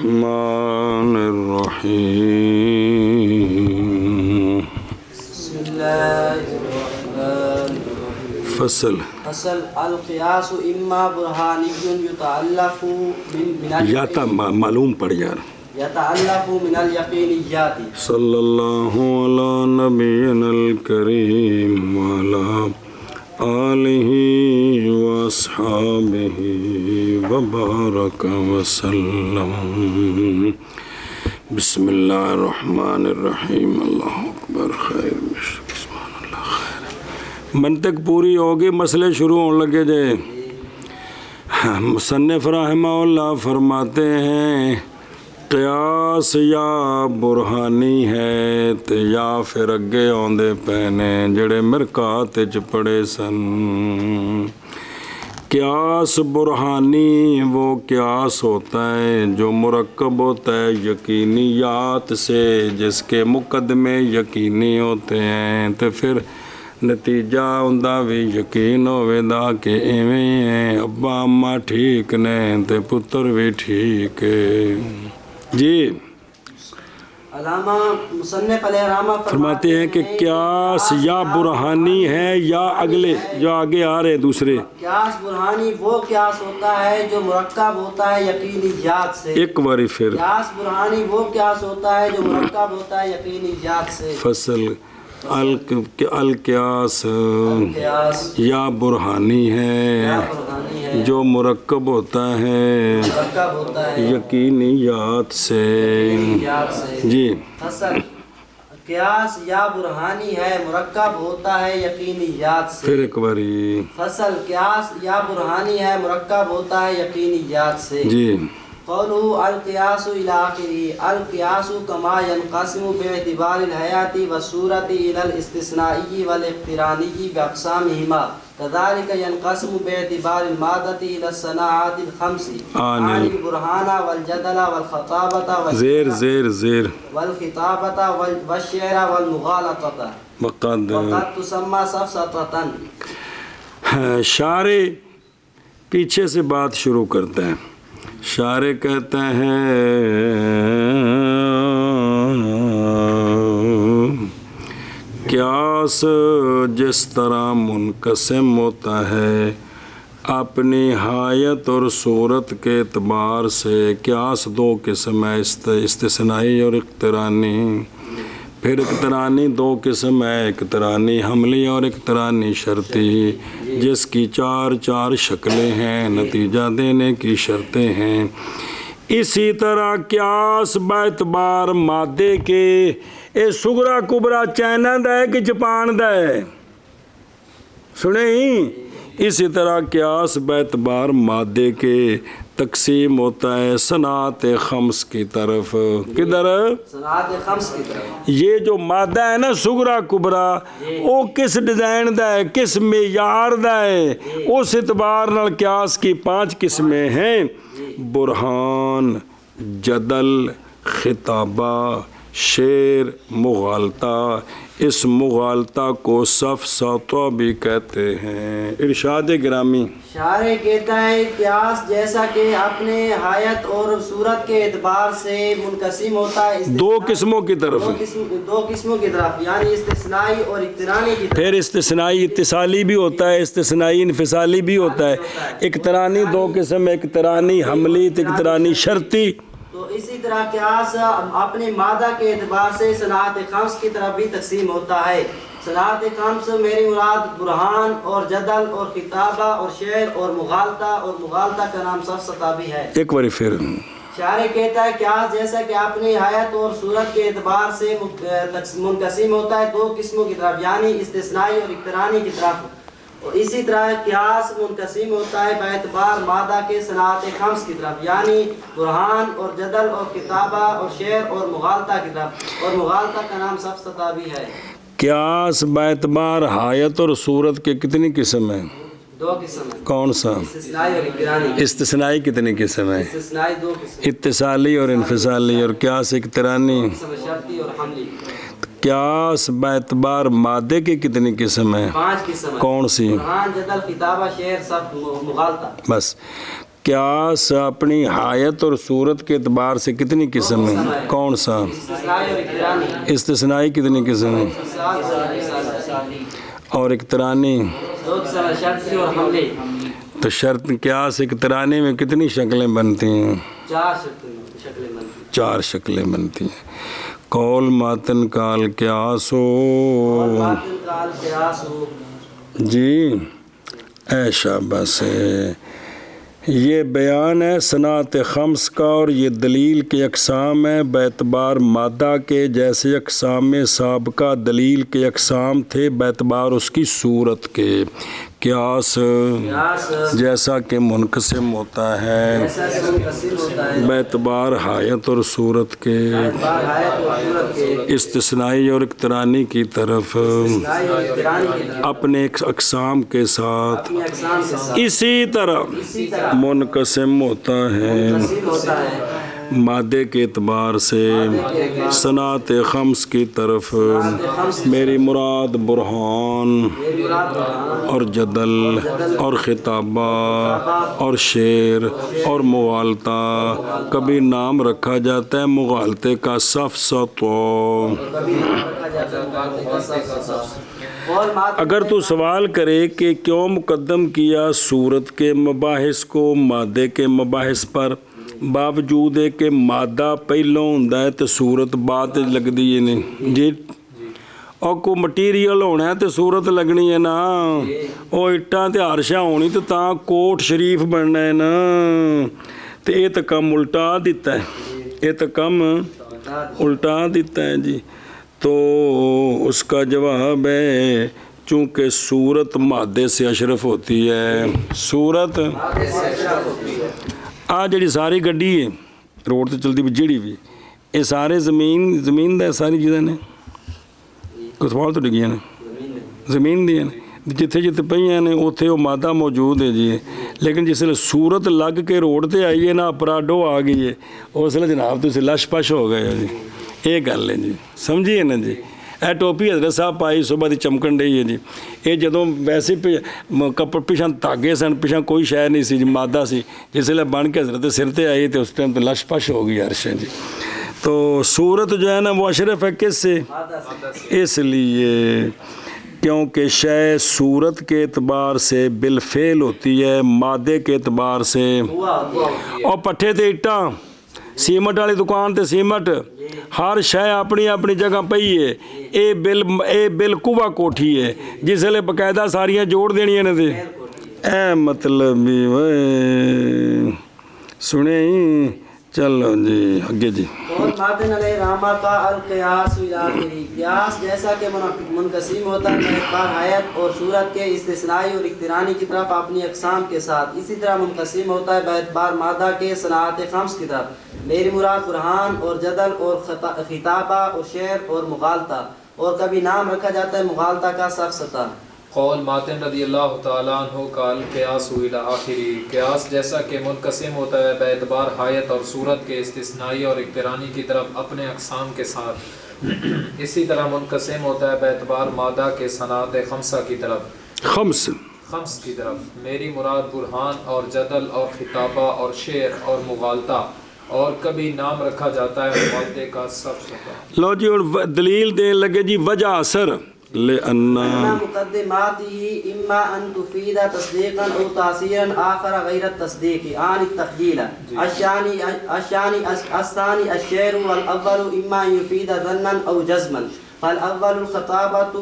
الرحمن الرحیم بسم اللہ الرحمن الرحیم فصل القیاس اما برہانی یتعلق من یا تا معلوم پڑھ یار يتعلق من اليقينيات. صلی اللہ علی نبینا الکریم وعلی آلہ واصحابہ وبارک وسلم. بسم اللہ الرحمن الرحیم. اللہ اکبر. خیر سبحان اللہ. خیر منطق پوری ہوگی، مسئلے شروع ہونے لگے جائے. مصنف رحمہ اللہ فرماتے ہیں قیاس یا برہانی ہے تے یا پھر اگے آندے پینے جڑے مرکات وچ پڑے سن. قیاس برہانی وہ قیاس ہوتا ہے جو مرکب ہوتا ہے یقینیات سے، جس کے مقدمے یقینی ہوتے ہیں تو پھر نتیجہ ہوندا بھی یقین ہوے دا کہ ایویں ہے، ابا اماں ٹھیک نے تے پتر بھی ٹھیک ہے. جی علامہ مصنف علیہ الرحمہ فرماتے ہیں کہ قیاس یا برہانی ہے یا اگلے جو آگے آ رہے دوسرے. قیاس برہانی وہ قیاس ہوتا ہے جو مرکب ہوتا ہے یقینیات سے. ایک باری پھر قیاس برہانی وہ قیاس ہوتا ہے جو مرکب ہوتا ہے یقینیات سے. فصل القیاس یا برہانی ہے جو مرکب ہوتا ہے یقینیات سے. جی فصل قیاس یا برہانی ہے مرکب ہوتا ہے یقینیات سے. پھر ایک باری فصل قیاس یا برہانی ہے مرکب ہوتا ہے یقینیات سے. جی قوله القياس إلى آخره. القياس كما ينقسم باعتبار الحياة والصورة إلى الاستثنائي والاقتراني بأقسامهما، كذلك ينقسم باعتبار المادة إلى الصناعات الخمس عن البرهان والجدل والخطابة زیر والخطابة والشعر والمغالطة وقد تسمى سفسطة. شارع پیچھے سے بات شروع کرتا ہے. شارع کہتے ہیں قیاس جس طرح منقسم ہوتا ہے اپنی حیت اور صورت کے اعتبار سے. قیاس دو قسم ہے، استثنائی اور اقترانی. پھر اقترانی دو قسم ہے، اقترانی حملی اور اقترانی شرطی، جس کی چار شکلیں ہیں، نتیجہ دینے کی شرطیں ہیں. اسی طرح قیاس باعتبار مادے کے اے صغرا کبرا چائنا دا ہے کہ جاپان دا ہے، سنیں ہی. اسی طرح قیاس باعتبار مادے کے تقسیم ہوتا ہے صنعت خمس کی طرف. کدھر؟ صنعت خمس کی طرف. یہ جو مادہ ہے نا صغرا کبرا، وہ کس ڈیزائن دا ہے، کس معیار دا ہے، اس اعتبار نال قیاس کی 5 قسمیں ہیں: برہان، جدل، خطابہ، شعر، مغالطہ. اس مغالطہ کو سفسطہ بھی کہتے ہیں. ارشاد گرامی شارع کہتا ہے قیاس جیسا کہ اپنے حیت اور صورت کے اعتبار سے منقسم ہوتا ہے دو قسموں کی طرف، دو قسموں کی طرف، یعنی استثنائی اور اقترانی کی طرف. پھر استثنائی اتصالی بھی ہوتا ہے، استثنائی انفصالی بھی ہوتا ہے. اقترانی دو قسم، اقترانی حملی، اقترانی شرطی. تو اسی طرح قیاس اپنے مادہ کے اعتبار سے صنعت خمس کی طرف بھی تقسیم ہوتا ہے. صنعت خمس میری مراد برہان اور جدل اور خطابہ اور شعر اور مغالطہ کا نام سفسطہ بھی ہے. ایک بار پھر شارع کہتا ہے قیاس جیسا کہ اپنی حیت اور صورت کے اعتبار سے منقسم ہوتا ہے دو قسموں کی طرف، یعنی استثنائی اور اقترانی کی طرف. اور اسی طرح قیاس منقسم ہوتا ہے باعتبار مادہ کے صنعت خمس کی طرف، یعنی برہان اور جدل اور کتابہ اور شعر اور مغالطہ کی طرف. اور مغالطہ کا نام سفسطہ بھی ہے. قیاس باعتبار حیت اور صورت کے کتنی قسم ہیں؟ 2 قسم ہیں. کون سا؟ استثنائی اور اقترانی. استثنائی کتنی قسم ہے؟ استثنائی 2 قسم، اتصالی اور انفصالی. اور قیاس اقترانی شرطی اور حملی. قیاس باعتبار مادے کی کتنی قسم ہیں؟ 5 قسم ہیں. کون سی؟ برہان، جدل، خطابہ، شعر، سب مغالطہ. بس قیاس اپنی حایت اور صورت کے اعتبار سے کتنی قسم ہے؟ کون سا؟ استثنائی اور اقترانی استثنائی کتنی قسم ہے؟ اور اقترانی 2 قسم ہے، شرطی اور حملی۔ تو شرط قیاس اقترانی میں کتنی شکلیں بنتی ہیں؟ 4 شکلیں بنتی ہیں۔ 4 شکلیں بنتی ہیں۔ قول ماتن کال قیاس ہو باطن کا القیاس ہو۔ جی اے شاباش ہے، یہ بیان ہے صنعت خمس کا، اور یہ دلیل کے اقسام ہیں باعتبار مادہ کے، جیسے اقسام سابقہ دلیل کے اقسام تھے باعتبار اس کی صورت کے۔ قیاس جیسا کہ منقسم ہوتا ہے ایسا کہ منقسم ہوتا ہے باعتبار حایت اور صورت کے، باعتبار حیات اور صورت کے، استثنائی اور اقترانی کی طرف استثنائی اور اقترانی کی طرف، اپنے اقسام کے ساتھ اپنے اقسام کے ساتھ اسی طرح اسی طرح منقسم ہوتا ہے منقسم ہوتا ہے مادے کے اعتبار سے صنعت خمس کی طرف۔ میری مراد برہان اور جدل اور خطابہ اور شعر اور مغالطہ، کبھی نام رکھا جاتا ہے مغالطے کا سفسطہ۔ اگر تو سوال کرے کہ کیوں مقدم کیا صورت کے مباحث کو مادے کے مباحث پر، باوجود ہے کہ مادہ پہلوں ہوندا ہے تے صورت بعد لگدی ہے نہیں جی، اور کو مٹیریل ہونا ہے تے صورت لگنی ہے نا، او اٹاں تے عرشاں ہونی تے تاں کوٹ شریف بننا ہے نا، تے یہ تو کم الٹا دیتا ہے، یہ تو کم الٹا دیتا ہے جی۔ تو اس کا جواب ہے چونکہ صورت مادے سے اشرف ہوتی ہے، صورت آ جڑی ساری گڈی ہے روڈ تے چلتی بھی جڑی بھی یہ سارے زمین دا ساری چیزاں نے، کوئی سوال تو ڈگیاں نے زمین دیا نے، جتھے جتھے پہیاں نے اوتھے وہ مادہ موجود ہے جی، لیکن جس لئے صورت لگ کے روڈ تے آئی ہے نا پراڈو آ گئی ہے، اس لئے جناب تو اسے لش پش ہو گئے جی، یہ گل ہے جی، سمجھیے نا جی۔ اے ٹوپی حضرت صاحب پائی صبح دی چمکن ڈئی ہے جی، یہ جدوں ویسے کپڑ پیچھا دھاگے سن، پیچھا کوئی شے نہیں سی جی، مادہ سی، جس لئے بن کے حضرت سر تے آئی تو اس ٹائم تو لش پش ہو گئی عرش ہے جی۔ تو صورت جو ہے نا وہ اشرف ہے کس سے؟ اس لیے کیونکہ شے صورت کے اعتبار سے بالفعل ہوتی ہے، مادے کے اعتبار سے، اور پٹھے تے اٹاں سیمٹ والی دکان تے سیمٹ، ہر شے اپنی اپنی جگہ پئی ہے، اے بالقوہ کوٹھی ہے جس لئے باقاعدہ ساریاں جوڑ دینیاں نے تے اے مطلب بھی سنے ہی چلو جی اگے جی۔ اور ماتن علیہ رحمہ کا القیاس الاخری، قیاس جیسا کہ منقسم ہوتا ہے باعتبار حیات اور صورت کے، استثنائی اور اقترانی کی طرف اپنی اقسام کے ساتھ، اسی طرح منقسم ہوتا ہے باعتبار مادہ کے صنعت خمس کی طرف۔ میری مراد برہان اور جدل اور خطابہ اور شعر اور مغالطہ، اور کبھی نام رکھا جاتا ہے مغالطہ کا سفسطہ۔ قول ماتن رضی اللہ تعالیٰ عنہ کا القیاس الی آخری، قیاس جیسا کہ منقسم ہوتا ہے باعتبار حایت اور صورت کے، استثنائی اور اقترانی کی طرف اپنے اقسام کے ساتھ، اسی طرح منقسم ہوتا ہے باعتبار مادہ کے صنعت خمسہ کی طرف، خمس کی طرف۔ میری مراد برہان اور جدل اور خطابہ اور شعر اور مغالطہ، اور کبھی نام رکھا جاتا ہے مغالطے کا سفسطہ۔ لو جی اور دلیل دین لگے جی وجہ اثر أن مقدماته إما أن تفيد تصديقا أو تأثيرا آخر غير التصديق عن التخيل. الثاني الشعر، والأول إما أن يفيد ظنا أو جزما، فالأول الخطابة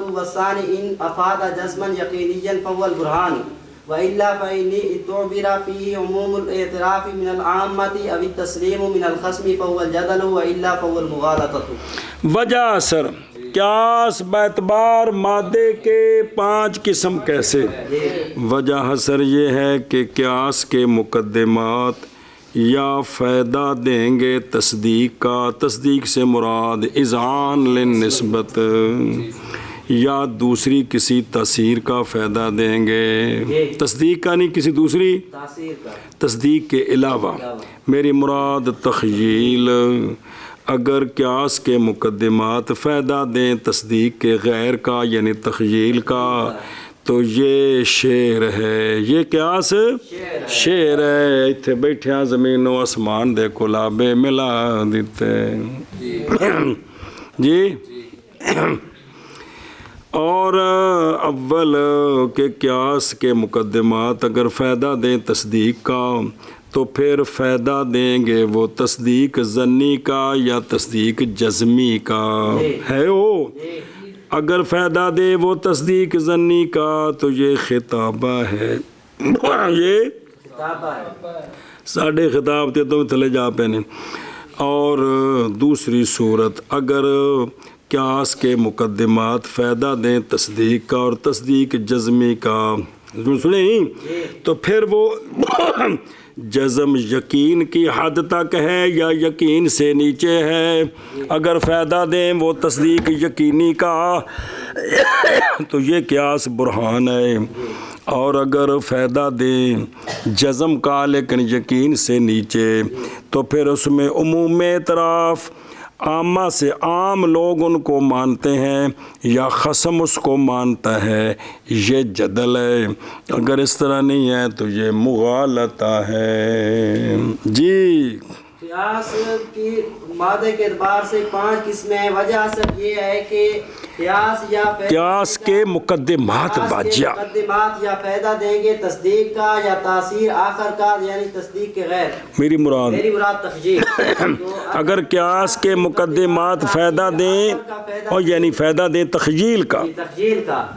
والثاني إن أفاد جزما يقينيا فهو البرهان، وإلا فإني تعبر فيه عموم الاعتراف من العامة أو التسليم من الخصم فهو الجدل، وإلا فهو المغالطة۔ وجہ اثر قیاس باعتبار مادے کے 5 قسم کیسے؟ وجہ اثر یہ ہے کہ قیاس کے مقدمات یا فائدہ دیں گے تصدیق کا، تصدیق سے مراد اذعان للنسبت، یا دوسری کسی تاثیر کا فائدہ دیں گے، تصدیق کا نہیں کسی دوسری تصدیق کے علاوہ۔ میری مراد تخیل، اگر قیاس کے مقدمات فائدہ دیں تصدیق کے غیر کا یعنی تخیل کا، تو یہ شعر ہے، یہ قیاس شعر ہے۔ اتھے بیٹھیا زمین و آسمان دے کلابے ملا دیتے جی۔ اور اول کے قیاس کے مقدمات اگر فائدہ دیں تصدیق کا تو پھر فائدہ دیں گے وہ تصدیق ظنی کا یا تصدیق جزمی کا ہے وہ۔ اگر فائدہ دے وہ تصدیق ظنی کا تو یہ خطابہ ہے، یہ ساڑھے خطاب تے تو تھلے جا پہنے۔ اور دوسری صورت اگر قیاس کے مقدمات فائدہ دیں تصدیق کا اور تصدیق جزمی کا، سنیں تو پھر وہ جزم یقین کی حد تک ہے یا یقین سے نیچے ہے۔ اگر فائدہ دیں وہ تصدیق یقینی کا تو یہ قیاس برہان ہے، اور اگر فائدہ دیں جزم کا لیکن یقین سے نیچے تو پھر اس میں عموم اعتراف عامہ سے عام لوگ ان کو مانتے ہیں یا خصم اس کو مانتا ہے، یہ جدل ہے۔ اگر اس طرح نہیں ہے تو یہ مغالطہ ہے جی۔ قیاس کی مادے کے اعتبار سے 5 قسمیں ہیں۔ وجہ صرف یہ ہے کہ قیاس کے مقدمات واجہ مقدمات یا فائدہ دیں گے تصدیق کا یا تاثیر آخر کا، یعنی تصدیق کے غیر۔ میری مراد تخجیل۔ اگر قیاس کے مقدمات فائدہ دیں اور یعنی فائدہ دیں تخجیل کا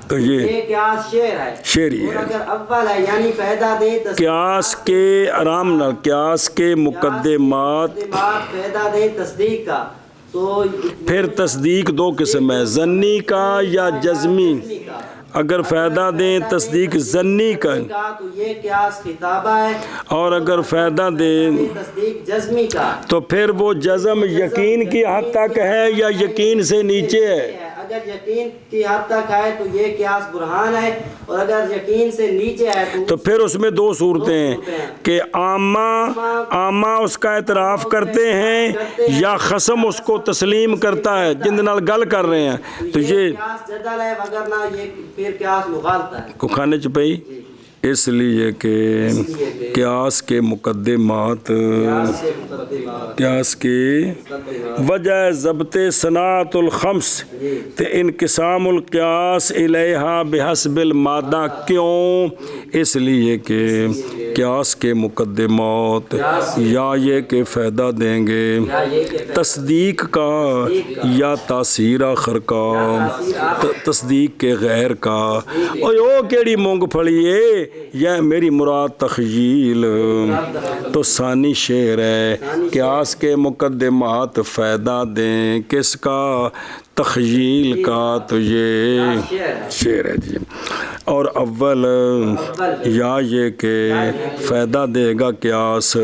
تو یہ قیاس شعر ہے، شعری ہے۔ اگر اول ہے یعنی فائدہ دیں قیاس کے آرام نال قیاس کے مقدمات فائدہ دیں تصدیق کا تو پھر تصدیق 2 قسم ہے، ظنی کا یا جزمی۔ اگر فائدہ دیں تصدیق ظنی کا تو یہ قیاس خطابہ ہے، اور اگر فائدہ دیں تصدیق جزمی کا تو پھر وہ جزم یقین کی حد تک ہے یا یقین سے نیچے ہے۔ اگر یقین کی حد تک ہے تو یہ قیاس برہان ہے، اور اگر یقین سے نیچے ہے تو پھر اس میں 2 صورتیں ہیں کہ عامہ اس کا اعتراف کرتے ہیں یا خصم اس کو تسلیم کرتا ہے جن نال گل کر رہے ہیں، تو یہ قیاس جدل ہے، وگرنہ یہ پھر قیاس مغالطہ ہے۔ کو کھانے چپئی اس لیے کہ قیاس کے مقدمات قیاس کی وجہ ضبط صناعت الخمس تے انقسام القیاس الیہا بحسب المادہ، کیوں؟ اس لیے کہ قیاس کے مقدمات یا یہ کہ فائدہ دیں گے تصدیق کا یا تاثیر آخر کا، تصدیق کے غیر کا۔ او کیڑی مونگ پھڑی ہے، یہ میری مراد تخیل تو ثانی شعر ہے۔ قیاس کے مقدمات فائدہ دیں کس کا؟ تخیل کا، تو یہ شعر ہے جی۔ اور اول یا یہ کہ فائدہ دے گا قیاس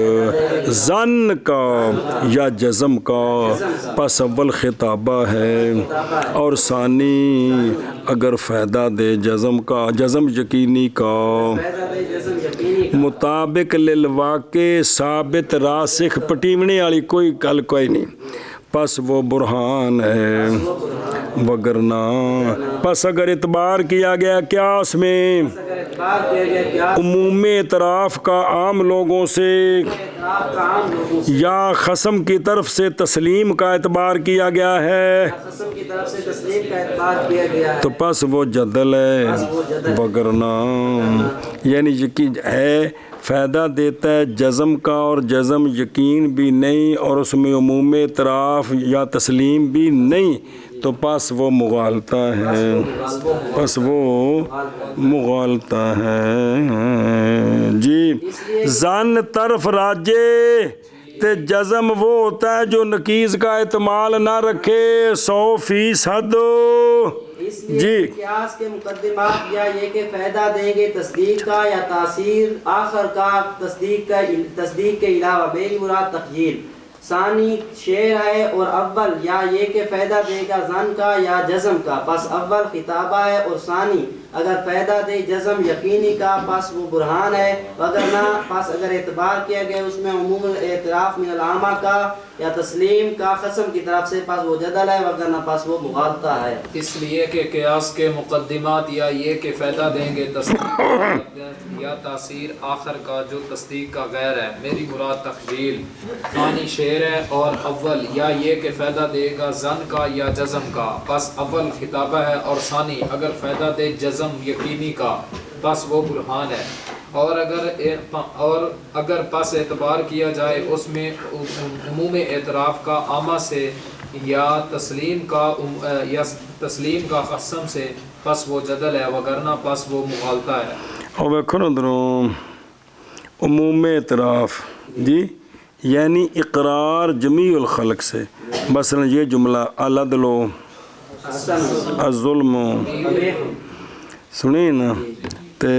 ظن کا یا جزم کا، پس اول خطابہ ہے، اور ثانی اگر فائدہ دے جزم کا، جزم یقینی کا، مطابق للواقع ثابت راسخ، پٹیونے والی کوئی گل کوئی نہیں، پس وہ برہان ہے۔ وگرنہ پس اگر اعتبار کیا گیا قیاس میں عموم اعتراف کا عام لوگوں سے یا خصم کی طرف سے تسلیم کا اعتبار کیا گیا ہے تو پس وہ جدل ہے، وگرنہ یعنی یقین ہے فائدہ دیتا ہے جزم کا، اور جزم یقین بھی نہیں اور اس میں عموم اعتراف یا تسلیم بھی نہیں، تو پس وہ مغالطہ ہے، پس وہ مغالطہ ہے جی۔ ظن طرف راجے تے جزم وہ ہوتا ہے جو نقیض کا احتمال نہ رکھے 100%۔ جی قیاس کے مقدمات یا یہ کہ فائدہ دیں گے تصدیق کا یا تاثیر آخر کا، تصدیق کے علاوہ میری مراد تخیل۔ ثانی شعر ہے، اور اول یا یہ کہ فائدہ دے گا ظن کا یا جزم کا، پس اول خطابہ ہے اور ثانی اگر پیدا دے جزم یقینی کا پس وہ برہان ہے، اگر نہ پس اگر اعتبار کیا گیا اس میں عموم اعتراف من العامہ کا یا تسلیم کا قسم کی طرف سے پس وہ جدل ہے، اگر نہ پس وہ مغالطہ ہے۔ اس لیے کہ قیاس کے مقدمات یا یہ کہ فائدہ دیں گے تصدیق یا تاثیر آخر کا جو تصدیق کا غیر ہے، میری مراد تخجیل ثانی شعر ہے، اور اول یا یہ کہ فائدہ دے گا زن کا یا جزم کا پس اول خطابہ ہے، اور ثانی اگر فائدہ دے جزم یقینی کا پس وہ برہان ہے، اور اگر پس اعتبار کیا جائے اس میں عموم اعتراف کا عامہ سے یا تسلیم کا قسم سے پس وہ جدل ہے، وگرنہ پس وہ مغالطہ ہے۔ اور ویکھو نا ادھروں عموم اعتراف جی یعنی اقرار جمیع الخلق سے، مثلا یہ جملہ العدل الظلم سنیں نا، تے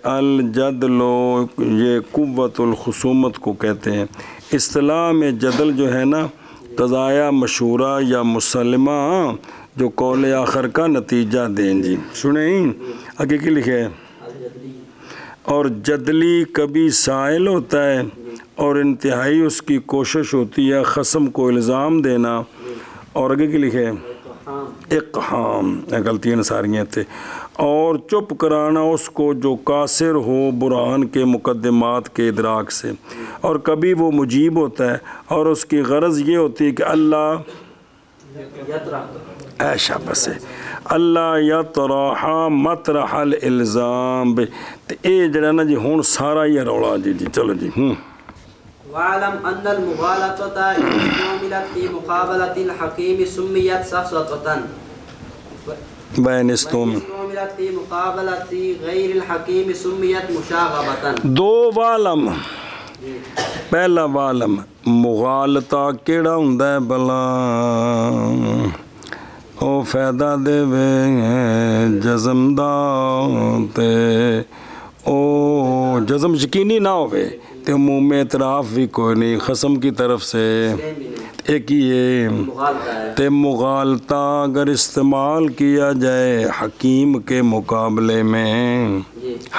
الجدل یہ قوت الخصومت کو کہتے ہیں۔ اصطلاح میں جدل جو ہے نا قضایا مشورہ یا مسلمہ جو قول آخر کا نتیجہ دیں جی، سنیں آگے کی لکھے ہے، اور جدلی کبھی سائل ہوتا ہے اور انتہائی اس کی کوشش ہوتی ہے خصم کو الزام دینا، اور آگے کی لکھے اقحام غلطیاں ساریاں تھے، اور چپ کرانا اس کو جو قاصر ہو برہان کے مقدمات کے ادراک سے، اور کبھی وہ مجیب ہوتا ہے اور اس کی غرض یہ ہوتی ہے کہ اللہ ایشا بس ہے اللہ یطرح مطرح الالزام تے اے جڑا نا جی ہون سارا ہی رولا جی چلو جی وَاعْلَمْ أَنَّ الْمُغَالَطَةَ إِذَا اسْتُعْمِلَتْ فِي مُقَابَلَةِ الْحَكِيمِ سُمِّيَتْ سَفْسَطَةً وَإِنِ اسْتُعْمِلَتْ اسْتُعْمِلَتْ فِي مُقَابَلَةِ غَيْرِ الْحَكِيمِ سُمِّيَتْ مُشَاغَبَةً۔ دو والم، پہلا والم مغالطہ کیڑا ہوندا ہے بلا او فائدہ دے وے جزم دا تے او جزم یقینی نہ ہوئے تے عموم اعتراف بھی کوئی نہیں خصم کی طرف سے، ایک یہ تے مغالطہ اگر استعمال کیا جائے حکیم کے مقابلے میں،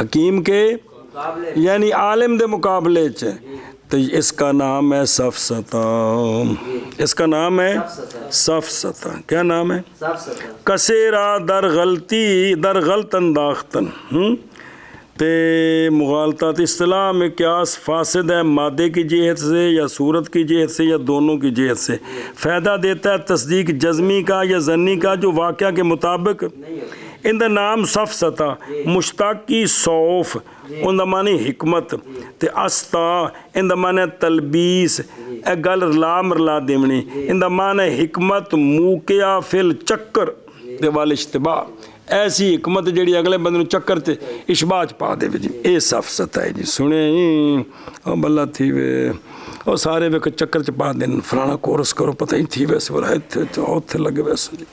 حکیم کے یعنی عالم دے مقابلے چ، تو اس کا نام ہے سفسطہ، اس کا نام ہے سفسطہ۔ کیا نام ہے؟ کسیرا در غلطی در غلط انداختن تے مغالطات اصطلاح میں قیاس فاسد ہے مادے کی جہت سے یا صورت کی جہت سے یا دونوں کی جہت سے، فائدہ دیتا ہے تصدیق جزمی کا یا ظنی کا جو واقعہ کے مطابق، ان دا نام سفسطہ مشتق کی صوف ان دا معنی حکمت تے استا ان دا معنی تلبیس اے گل رلا مرلا دیونی، ان دا معنی حکمت موقعہ فل چکر دے وال اشتباہ، ایسی حکمت جیڑی اگلے بندے نو چکر تے اشباہ چ پا دے جی، اے سفسطہ ہے جی۔ سنے او بلا تھی وے او سارے وے چکر چ پا دین فلانا کورس کرو پتہ ہی تھی ویسے وہ رہے تھے لگے ویسے جی۔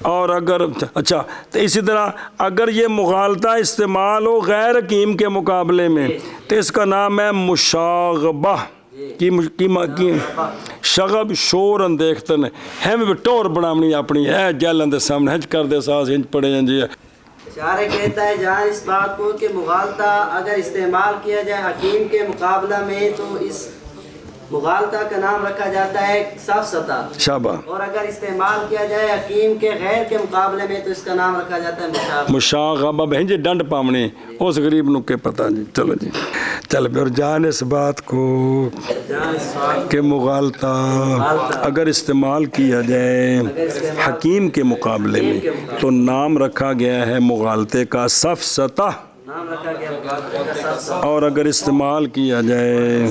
اور اگر اچھا تو اسی طرح اگر یہ مغالطہ استعمال ہو غیر حکیم کے مقابلے میں تو اس کا نام ہے مشاغبہ کی شغب شور اندیختن ہم بھی ٹور بنامنی اپنی ہے جیلن دے سامنے ہنچ کر دے ساس ہنچ پڑے ہیں جی۔ اشارہ کہتا ہے جہاں اس بات کو کہ مغالطہ اگر استعمال کیا جائے حکیم کے مقابلہ میں تو اس مغالطہ کا نام رکھا جاتا ہے سفسطہ، شابہ، اور اگر استعمال کیا جائے حکیم کے غیر کے مقابلے میں تو اس کا نام رکھا جاتا ہے مشاغبہ۔ بہن جی ڈنڈ پامنی اس غریب نو کے پتہ جی۔ چلو جی چل بھی، اور جان اس بات کو کہ مغالطہ اگر استعمال کیا جائے حکیم کے مقابلے میں تو نام رکھا گیا ہے مغالطے کا سفسطہ، اور اگر استعمال کیا جائے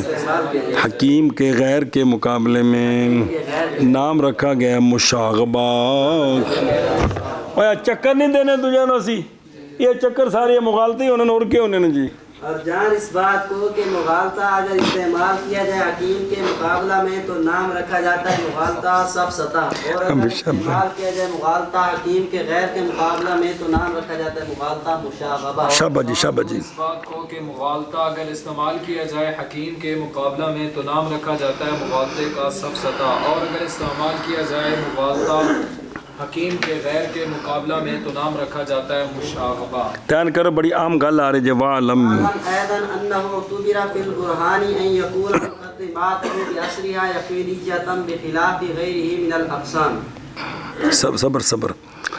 حکیم کے غیر کے مقابلے میں نام رکھا گیا مشاغبہ۔ چکر نہیں دینے تجھے نا سی، یہ چکر سارے مغالطے ہی ہونے اور کیا ہونے نا جی۔ اور جان اس بات کو کہ مغالطہ اگر استعمال کیا جائے حکیم کے مقابلہ میں تو نام رکھا جاتا ہے مغالطہ سفسطہ، اور اگر استعمال کیا جائے مغالطہ حکیم کے غیر کے مقابلہ میں تو نام رکھا جاتا ہے مغالطہ مشاغبہ۔ شابہ جی شابہ جی۔ اس بات کو کہ مغالطہ اگر استعمال کیا جائے حکیم کے مقابلہ میں تو نام رکھا جاتا ہے مغالطے کا سفسطہ، اور اگر استعمال کیا جائے مغالطہ حکیم کے غیر کے مقابلہ میں تو نام رکھا جاتا ہے مشاغبہ۔ دھیان کرو، بڑی عام گل آ رہی ہے، وعلم أيضا أنه اعتبر في البرهان أن يكون مقدماته بأسرها يقينية بخلاف غيره من الأقسام۔ صبر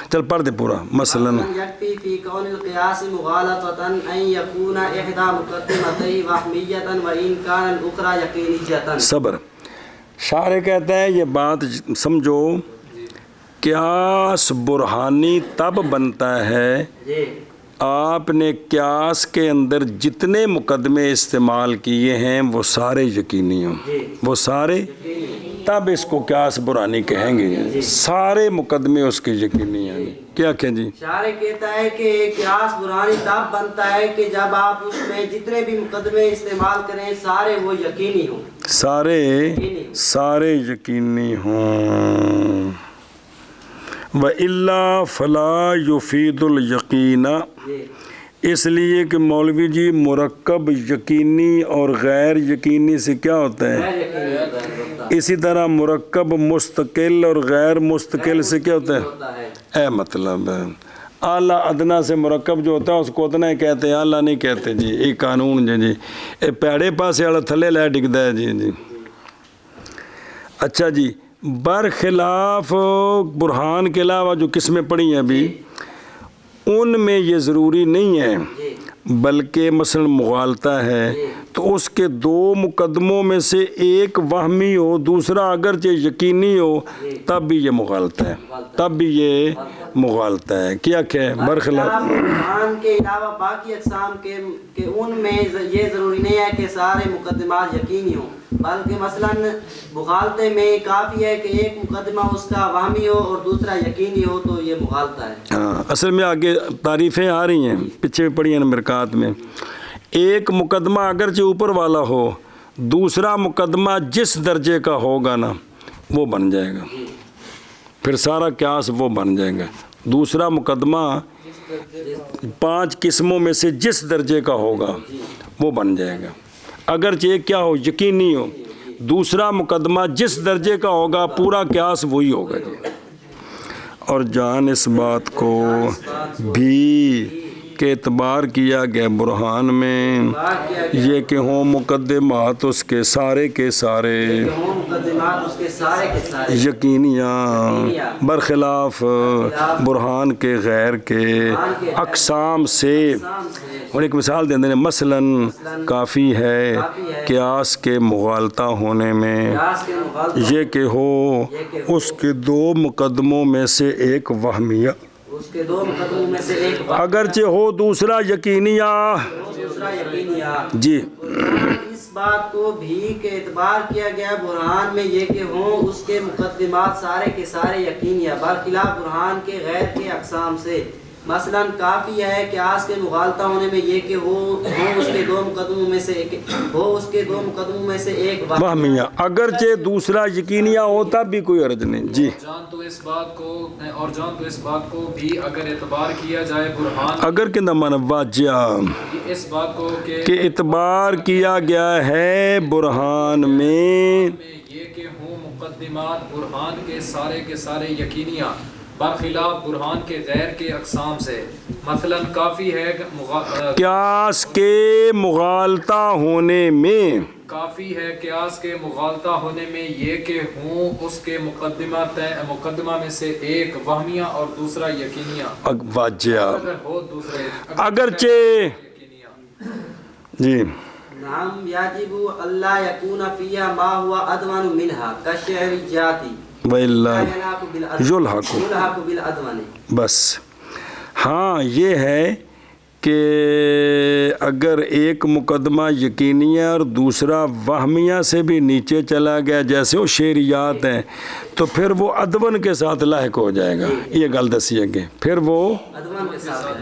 چل پڑھ دے پورا۔ مثلا يكفي في كون القياس مغالطة أن يكون إحدى مقدمتيه وهمية وإن كان الأخرى يقينية۔ صبر، شارح کہتا ہے یہ بات سمجھو، قیاس برہانی تب بنتا ہے جی آپ نے قیاس کے اندر جتنے مقدمے استعمال کیے ہیں وہ سارے یقینی ہوں، وہ سارے، تب اس کو قیاس برہانی کہیں گے، سارے مقدمے اس کے یقینی ہیں۔ کیا کہ جی شارح کہتا ہے کہ قیاس برہانی تب بنتا ہے کہ جب آپ اس میں جتنے بھی مقدمے استعمال کریں سارے وہ یقینی ہوں، سارے یقینی ہوں۔ وَإِلَّا فَلَا يُفِيدُ الْيَقِينَ، اس لیے کہ مولوی جی مرکب یقینی اور غیر یقینی سے کیا ہوتا ہے؟ اسی طرح مرکب مستقل اور غیر مستقل سے کیا ہوتا ہے؟ مطلب ہے اعلیٰ ادنا سے مرکب جو ہوتا ہے اس کو اتنا ہی کہتے ہیں، اعلیٰ نہیں کہتے جی، یہ قانون جی یہ پیڑے پاسے والا تھلے لے ڈگتا ہے جی۔ اچھا جی، برخلاف برہان کے علاوہ جو قسمیں پڑھی ہیں ابھی ان میں یہ ضروری نہیں ہے، بلکہ مثلا مغالطہ ہے تو اس کے دو مقدموں میں سے ایک وہمی ہو دوسرا اگرچہ یقینی ہو تب بھی یہ مغالطہ ہے، تب بھی یہ مغالطہ ہے۔ کیا کہ برخلاف برہان کے علاوہ باقی اقسام کے ان میں یہ ضروری نہیں ہے کہ سارے مقدمات یقینی ہوں، بلکہ مثلا مغالطے میں کافی ہے کہ ایک مقدمہ اس کا وہمی ہو اور دوسرا یقینی ہو تو یہ مغالطہ ہے۔ ہاں، اصل میں آگے تعریفیں آ رہی ہیں، پیچھے بھی پڑھی ہیں مرکات میں، ایک مقدمہ اگرچہ اوپر والا ہو دوسرا مقدمہ جس درجے کا ہوگا نا وہ بن جائے گا، پھر سارا قیاس وہ بن جائے گا۔ دوسرا مقدمہ 5 قسموں میں سے جس درجے کا ہوگا وہ بن جائے گا، اگرچہ کیا ہو یقینی ہو، دوسرا مقدمہ جس درجے کا ہوگا پورا قیاس وہی ہوگا جی۔ اور جان اس بات کو بھی کہ اعتبار کیا گیا برہان میں یہ کہ ہوں مقدمات اس کے سارے کے سارے یقینیاں برخلاف برہان کے غیر کے اقسام سے۔ اور ایک مثال دیں دیں، مثلا کافی ہے قیاس کے مغالطہ ہونے میں یہ کہ ہو اس کے 2 مقدموں میں سے ایک وہمیہ اگرچہ ہو دوسرا یقینیہ جی۔ اس بات کو بھی کہ اعتبار کیا گیا برہان میں یہ کہ ہوں اس کے مقدمات سارے کے سارے یقینیہ برخلاف برہان کے غیر کے اقسام سے۔ مثلا کافی ہے قیاس کے مغالطہ ہونے میں یہ کہ وہ اس کے 2 مقدموں میں سے ایک وہمیہ اگرچہ دوسرا یقینیہ ہوتا بھی کوئی عرض نہیں جی۔ جان تو اس بات کو بھی اگر اعتبار کیا جائے برہان، اگر کے نمان واجہ اس بات کو کہ اعتبار کیا گیا ہے برہان میں یہ کہ ہوں مقدمات برہان کے سارے یقینیہ برخلاف برہان کے غیر کے اقسام سے۔ مثلا کافی ہے قیاس کے مغالطہ ہونے میں یہ کہ ہوں اس کے مقدمہ میں سے ایک وہمیہ اور دوسرا یقینیہ واجہ اگرچہ جی۔ نعم یاجب اللہ یکون فیہا ما ہوا ادون منہا کشعریاتی وَإِلَّا يُلْحَقُ بِالْأَدْوَانِ۔ بس ہاں یہ ہے کہ اگر ایک مقدمہ یقینیہ اور دوسرا وہمیہ سے بھی نیچے چلا گیا جیسے وہ شعریات ہیں تو پھر وہ ادون کے ساتھ لاحق ہو جائے گا، یہ گل دسی ہے کہ پھر وہ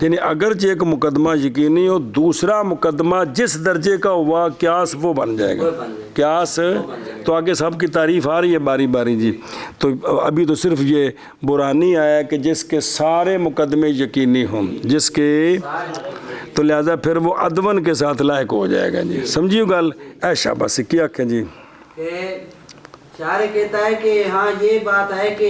یعنی اگرچہ ایک مقدمہ یقینی ہو دوسرا مقدمہ جس درجے کا ہوا قیاس وہ بن جائے گا، قیاس تو آگے سب کی تعریف آ رہی ہے باری باری جی۔ تو ابھی تو صرف یہ برہانی آیا کہ جس کے سارے مقدمے یقینی ہوں، جس کے تو لہذا پھر وہ ادون کے ساتھ لائق ہو جائے گا جی۔ سمجھیو گل ایشا بس کیا کہ جی شارح کہتا ہے کہ ہاں یہ بات ہے کہ